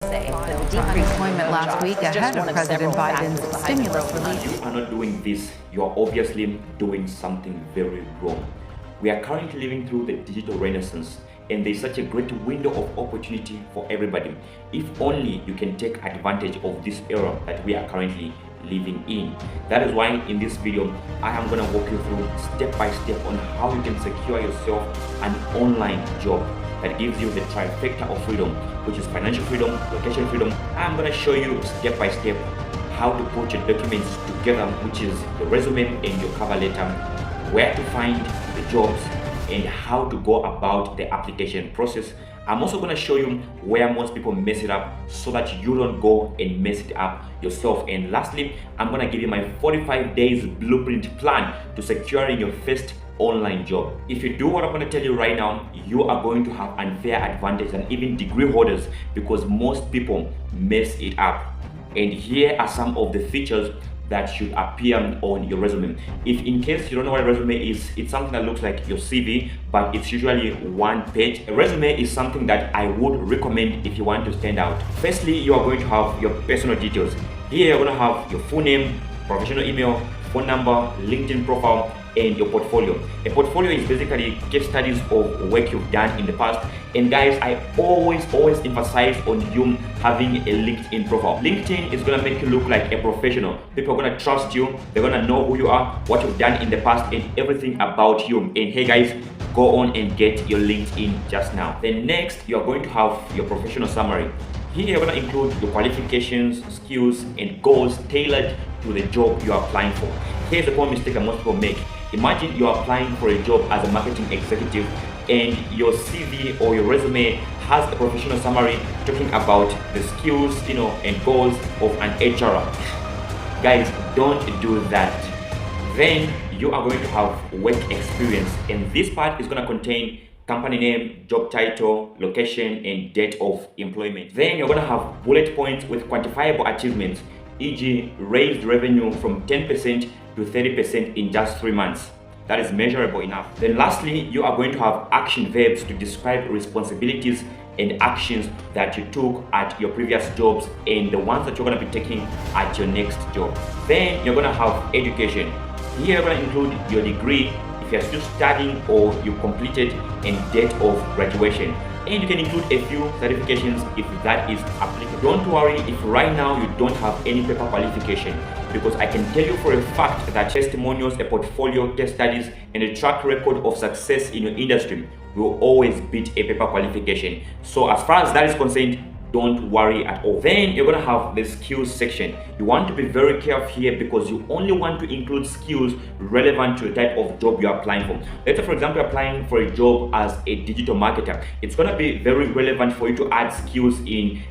Decreased employment last week ahead of President Biden's stimulus relief. If you are not doing this, you are obviously doing something very wrong. We are currently living through the digital renaissance, and there's such a great window of opportunity for everybody. If only you can take advantage of this era that we are currently living in. That is why in this video, I am going to walk you through step by step on how you can secure yourself an online job that gives you the trifecta of freedom, which is financial freedom, location freedom. I'm going to show you step by step how to put your documents together, which is the resume and your cover letter, where to find the jobs, and how to go about the application process. I'm also going to show you where most people mess it up so that you don't go and mess it up yourself. And lastly, I'm going to give you my 45 days blueprint plan to securing your first online job. If you do what I'm going to tell you right now, you are going to have unfair advantage and even degree holders, because most people mess it up. And here are some of the features that should appear on your resume. If in case you don't know what a resume is, it's something that looks like your CV, but it's usually one page. A resume is something that I would recommend if you want to stand out. Firstly, you are going to have your personal details. Here you're going to have your full name, professional email, phone number, LinkedIn profile, and your portfolio. A portfolio is basically case studies of work you've done in the past. And guys, I always emphasize on you having a LinkedIn profile. LinkedIn is gonna make you look like a professional. People are gonna trust you. They're gonna know who you are, what you've done in the past, and everything about you. And hey guys, go on and get your LinkedIn just now. Then next, you're going to have your professional summary. Here you're gonna include your qualifications, skills, and goals tailored to the job you are applying for. Here's the common mistake that most people make. Imagine you're applying for a job as a marketing executive, and your CV or your resume has a professional summary talking about the skills, and goals of an HR. Guys, don't do that. Then you are going to have work experience, and this part is going to contain company name, job title, location, and date of employment. Then you're going to have bullet points with quantifiable achievements, e.g. raised revenue from 10% to 30% in just 3 months. That is measurable enough. Then lastly, you are going to have action verbs to describe responsibilities and actions that you took at your previous jobs and the ones that you're going to be taking at your next job. Then you're going to have education. Here you're going to include your degree, if you're still studying or you completed, and date of graduation. And you can include a few certifications if that is applicable. Don't worry if right now you don't have any paper qualification, because I can tell you for a fact that testimonials, a portfolio, case studies, and a track record of success in your industry will always beat a paper qualification. So as far as that is concerned, don't worry at all. Then you're gonna have the skills section. You want to be very careful here, because you only want to include skills relevant to the type of job you're applying for. Let's say, for example, you're applying for a job as a digital marketer. It's gonna be very relevant for you to add skills in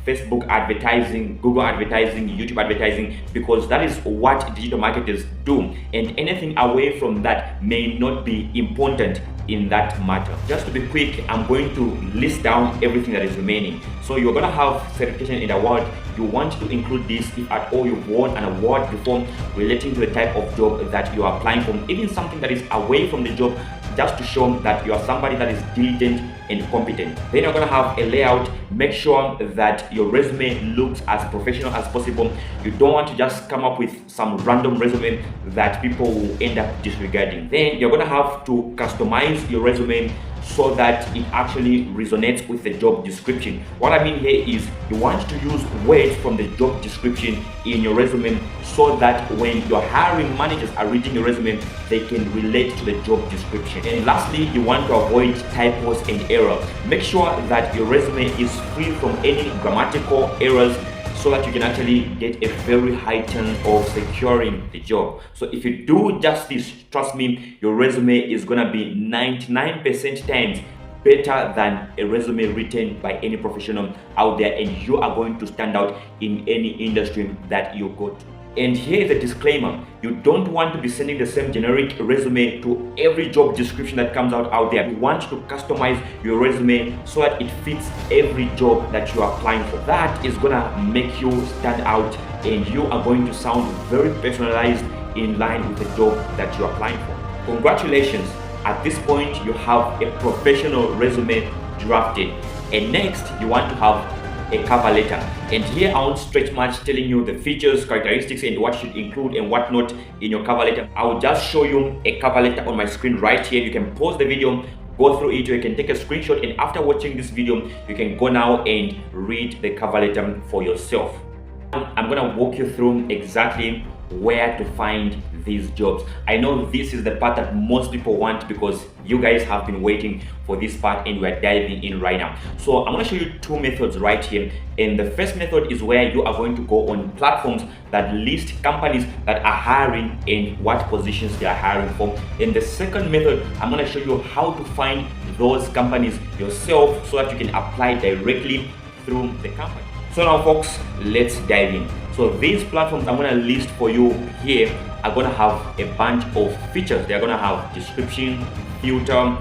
Facebook advertising, Google advertising, YouTube advertising, because that is what digital marketers do. And anything away from that may not be important in that matter. Just to be quick, I'm going to list down everything that is remaining. So you're going to have certification and award. You want to include this if at all you've won an award before relating to the type of job that you are applying for, even something that is away from the job, just to show that you are somebody that is diligent and competent. Then you're going to have a layout. Make sure that your resume looks as professional as possible. You don't want to just come up with some random resume that people will end up disregarding. Then you're going to have to customize your resume so that it actually resonates with the job description. What I mean here is you want to use words from the job description in your resume so that when your hiring managers are reading your resume, they can relate to the job description. And lastly, you want to avoid typos and errors. Make sure that your resume is free from any grammatical errors, so that you can actually get a very high chance of securing the job. So if you do just this, trust me, your resume is gonna be 99% times better than a resume written by any professional out there, and you are going to stand out in any industry that you go to. And here is a disclaimer: you don't want to be sending the same generic resume to every job description that comes out there. You want to customize your resume so that it fits every job that you are applying for. That is gonna make you stand out, and you are going to sound very personalized in line with the job that you're applying for. Congratulations! At this point, you have a professional resume drafted. And next, you want to have a cover letter. And here I won't stretch much telling you the features, characteristics, and what should include and what not in your cover letter. I will just show you a cover letter on my screen right here. You can pause the video, go through it, or you can take a screenshot, and after watching this video you can go now and read the cover letter for yourself. I'm gonna walk you through exactly where to find these jobs. I know this is the part that most people want because you guys have been waiting for this part and we're diving in right now. So I'm going to show you two methods right here, and the first method is where you are going to go on platforms that list companies that are hiring and what positions they are hiring for. And the second method, I'm going to show you how to find those companies yourself so that you can apply directly through the company. So now folks, let's dive in. So these platforms I'm going to list for you here are going to have a bunch of features. They're going to have description, filter,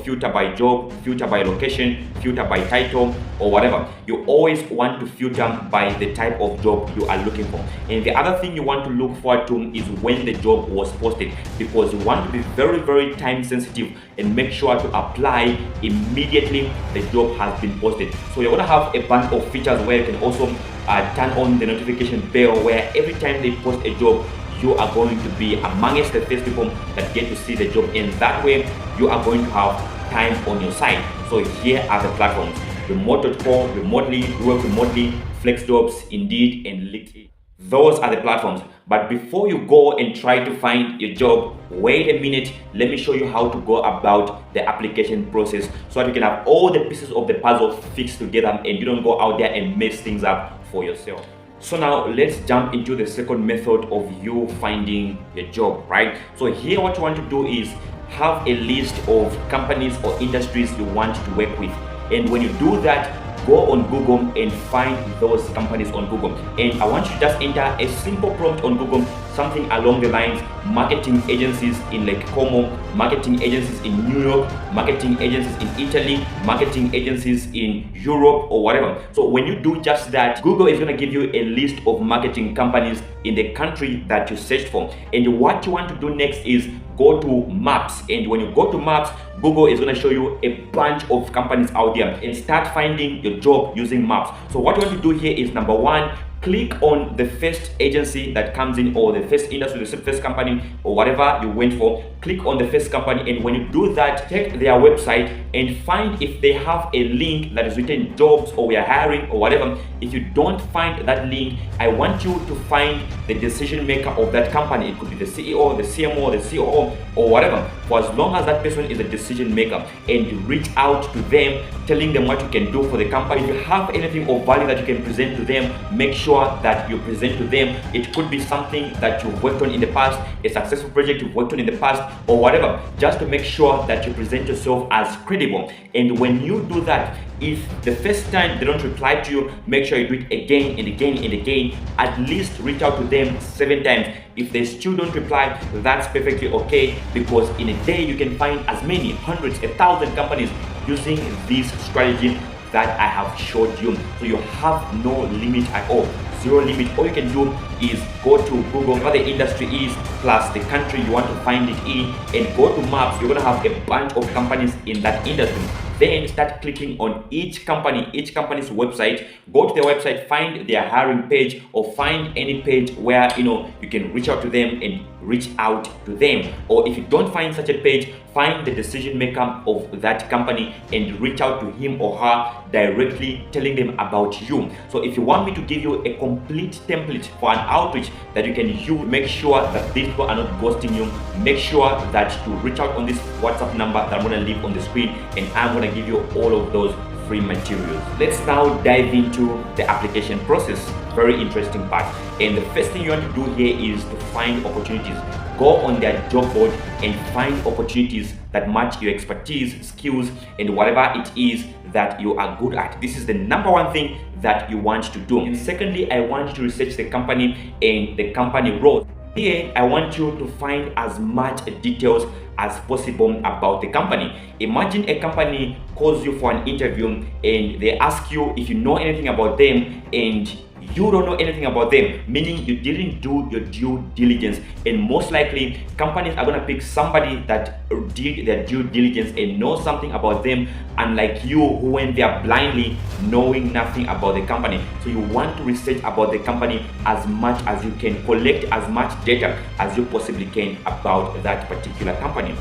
filter by job, filter by location, filter by title, or whatever. You always want to filter by the type of job you are looking for. And the other thing you want to look forward to is when the job was posted, because you want to be very, very time sensitive and make sure to apply immediately the job has been posted. So you're going to have a bunch of features where you can also turn on the notification bell, where every time they post a job, you are going to be amongst the first people that get to see the job, and that way you are going to have time on your side. So here are the platforms: remote.com, remotely, work remotely, FlexJobs, Indeed, and LinkedIn. Those are the platforms. But before you go and try to find your job, wait a minute, let me show you how to go about the application process so that you can have all the pieces of the puzzle fixed together and you don't go out there and mess things up for yourself. So now let's jump into the second method of you finding a job, right? So here what you want to do is have a list of companies or industries you want to work with. And when you do that, go on Google and find those companies on Google. And I want you to just enter a simple prompt on Google, something along the lines: marketing agencies in Lake Como, marketing agencies in New York, marketing agencies in Italy, marketing agencies in Europe, or whatever. So when you do just that, Google is going to give you a list of marketing companies in the country that you searched for. And what you want to do next is go to Maps. And when you go to Maps, Google is going to show you a bunch of companies out there, and start finding your job using Maps. So what you want to do here is, number one, click on the first agency that comes in, or the first industry, the first company, or whatever you went for. Click on the first company, and when you do that, check their website and find if they have a link that is written jobs or we are hiring or whatever. If you don't find that link, I want you to find the decision maker of that company. It could be the CEO, the CMO, the COO, or whatever. For as long as that person is a decision maker, and you reach out to them, telling them what you can do for the company. If you have anything of value that you can present to them, make sure that you present to them. It could be something that you've worked on in the past, a successful project you've worked on in the past, or whatever, just to make sure that you present yourself as credible. And when you do that, if the first time they don't reply to you, make sure you do it again and again and again. At least reach out to them 7 times. If they still don't reply, that's perfectly okay, because in a day you can find as many hundreds, 1,000 companies using this strategy that I have showed you. So you have no limit at all, zero limit. All you can do is go to Google, what the industry is, plus the country you want to find it in, and go to Maps. You're gonna have a bunch of companies in that industry. Then start clicking on each company's website. Go to their website, find their hiring page, or find any page where you can reach out to them and reach out to them. Or if you don't find such a page, find the decision maker of that company and reach out to him or her directly, telling them about you. So if you want me to give you a complete template for an outreach that you can use, make sure that these people are not ghosting you. Make sure that you reach out on this WhatsApp number that I'm going to leave on the screen, and I'm going to give you all of those free materials. Let's now dive into the application process. Very interesting part. And the first thing you want to do here is to find opportunities. Go on their job board and find opportunities that match your expertise, skills, and whatever it is that you are good at. This is the number one thing that you want to do. And secondly, I want you to research the company and the company role. Here, I want you to find as much details as possible about the company. Imagine a company calls you for an interview and they ask you if you know anything about them, and you don't know anything about them, meaning you didn't do your due diligence, and most likely companies are going to pick somebody that did their due diligence and know something about them, unlike you who went there blindly knowing nothing about the company. So you want to research about the company as much as you can, collect as much data as you possibly can about that particular company.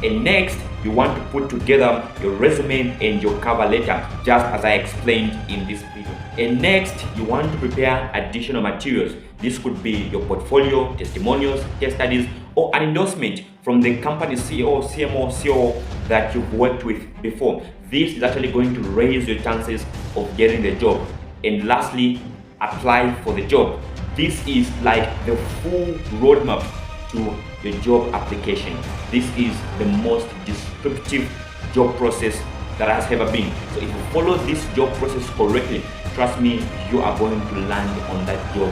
And next, you want to put together your resume and your cover letter, just as I explained in this video. And next, you want to prepare additional materials. This could be your portfolio, testimonials, case studies, or an endorsement from the company CEO, CMO, COO that you've worked with before. This is actually going to raise your chances of getting the job. And lastly, apply for the job. This is like the full roadmap to your job application. This is the most descriptive job process that has ever been. So if you follow this job process correctly, trust me, you are going to land on that job.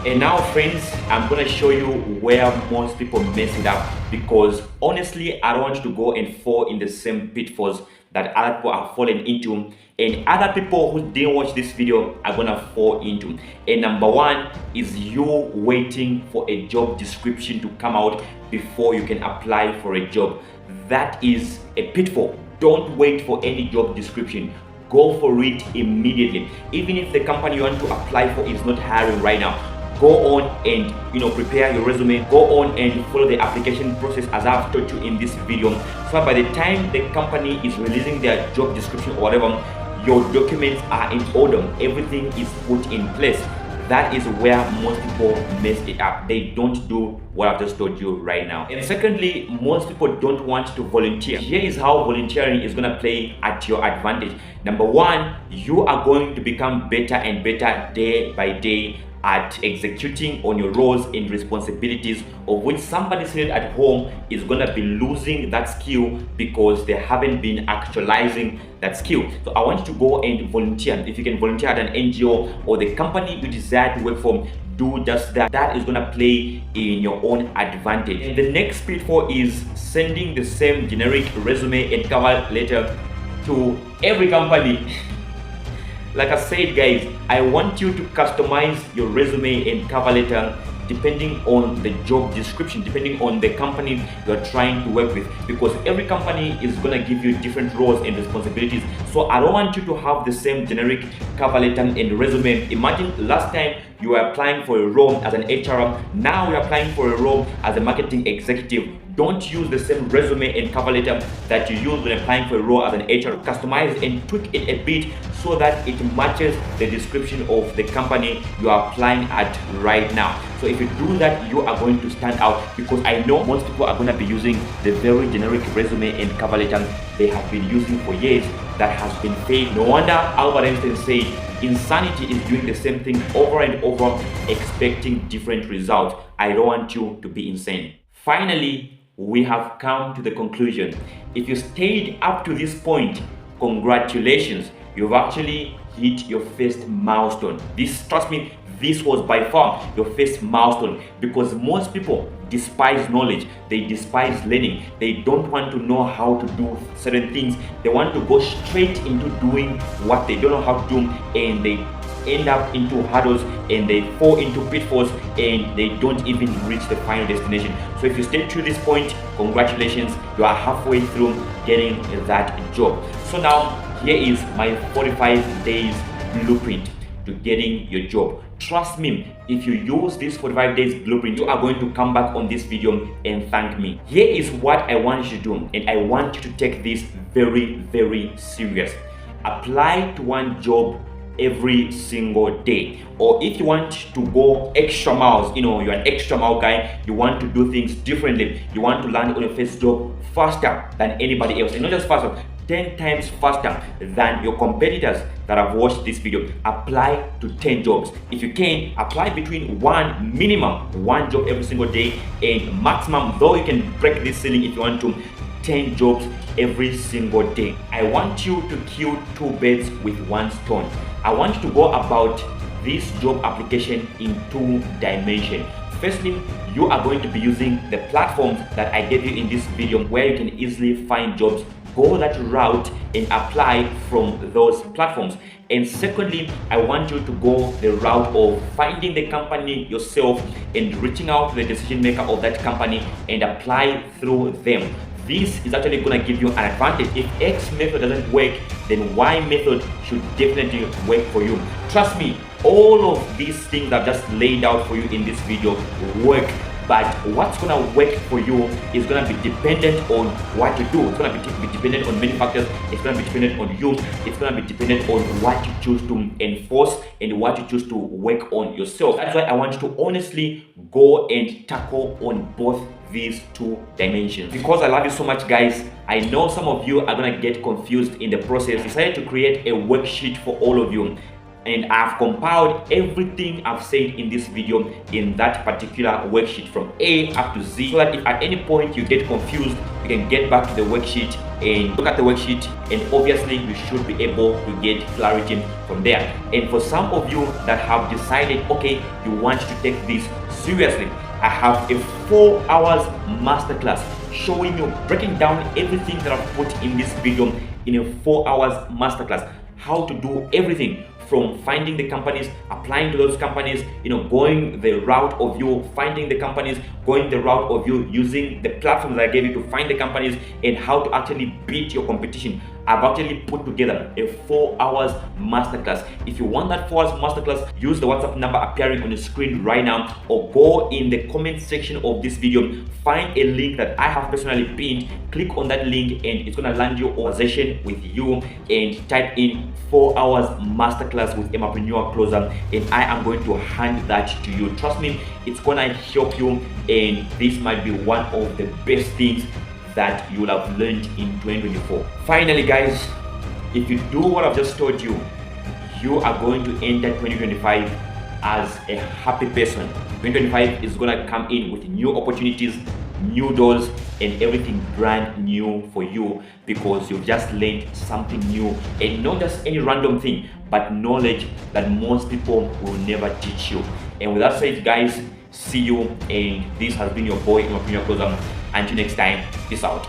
And now, friends, I'm going to show you where most people mess it up, because honestly, I don't want you to go and fall in the same pitfalls that other people are falling into, and other people who didn't watch this video are gonna fall into. And number one is you waiting for a job description to come out before you can apply for a job. That is a pitfall. Don't wait for any job description. Go for it immediately. Even if the company you want to apply for is not hiring right now, go on and prepare your resume. Go on and follow the application process as I've taught you in this video, so by the time the company is releasing their job description or whatever, your documents are in order, everything is put in place. That is where most people mess it up. They don't do what I've just told you right now. And secondly, most people don't want to volunteer. Here is how volunteering is going to play at your advantage. Number one, you are going to become better and better day by day at executing on your roles and responsibilities, of which somebody sitting at home is going to be losing that skill because they haven't been actualizing that skill. So I want you to go and volunteer. If you can volunteer at an NGO or the company you desire to work for, do just that. That is going to play in your own advantage. And the next pitfall is sending the same generic resume and cover letter to every company. Like I said, guys, I want you to customize your resume and cover letter depending on the job description, depending on the company you're trying to work with, because every company is going to give you different roles and responsibilities. So I don't want you to have the same generic cover letter and resume. Imagine last time you were applying for a role as an HR, now you're applying for a role as a marketing executive. Don't use the same resume and cover letter that you use when applying for a role as an HR. Customize and tweak it a bit so that it matches the description of the company you are applying at right now. So if you do that, you are going to stand out, because I know most people are going to be using the very generic resume and cover letter they have been using for years that has been fake. No wonder Albert Einstein said insanity is doing the same thing over and over, expecting different results. I don't want you to be insane. Finally, we have come to the conclusion. If you stayed up to this point, congratulations, you've actually hit your first milestone. Trust me, this was by far your first milestone, because most people despise knowledge, they despise learning, they don't want to know how to do certain things, they want to go straight into doing what they don't know how to do, and they end up into hurdles and they fall into pitfalls and they don't even reach the final destination. So if you stay to this point, congratulations, you are halfway through getting that job. So now here is my 45 days blueprint to getting your job. Trust me, if you use this 45 days blueprint, you are going to come back on this video and thank me. Here is what I want you to do, and I want you to take this very, very serious. Apply to one job every single day. Or if you want to go extra miles, you're an extra mile guy, you want to do things differently, you want to land on your first job faster than anybody else, and not just faster, 10 times faster than your competitors that have watched this video. Apply to 10 jobs. If you can, apply between minimum one job every single day, and maximum, though you can break this ceiling if you want to, 10 jobs every single day. I want you to kill two birds with one stone. I want you to go about this job application in 2 dimensions. Firstly, you are going to be using the platforms that I gave you in this video, where you can easily find jobs go that route and apply from those platforms. And secondly, I want you to go the route of finding the company yourself and reaching out to the decision maker of that company and apply through them. This is actually going to give you an advantage. If X method doesn't work, then Y method should definitely work for you. Trust me, all of these things I've just laid out for you in this video work. But what's going to work for you is going to be dependent on what you do. It's going to be dependent on many factors. It's going to be dependent on you. It's going to be dependent on what you choose to enforce and what you choose to work on yourself. That's why I want you to honestly go and tackle on both these two dimensions. Because I love you so much, guys, I know some of you are going to get confused in the process. I decided to create a worksheet for all of you. And I've compiled everything I've said in this video in that particular worksheet from A up to Z, so that if at any point you get confused, you can get back to the worksheet and look at the worksheet, and obviously you should be able to get clarity from there. And for some of you that have decided, okay, you want to take this seriously, I have a 4 hours masterclass showing you, breaking down everything that I've put in this video in a 4 hours masterclass, how to do everything from finding the companies, applying to those companies, going the route of you finding the companies, going the route of you using the platforms that I gave you to find the companies, and how to actually beat your competition. I've actually put together a 4 hours masterclass. If you want that 4 hours masterclass, use the WhatsApp number appearing on the screen right now, or go in the comment section of this video, find a link that I have personally pinned, click on that link, and it's gonna land you on a session with you, and type in 4 hours masterclass with Emapreneur Closer, and I am going to hand that to you. Trust me, it's gonna help you, and this might be one of the best things that you will have learned in 2024. Finally, guys, if you do what I've just told you, you are going to enter 2025 as a happy person. 2025 is going to come in with new opportunities, new doors, and everything brand new for you, because you've just learned something new, and not just any random thing, but knowledge that most people will never teach you. And with that said, guys, see you, and this has been your boy Emapreneur Closer. Until next time, peace out.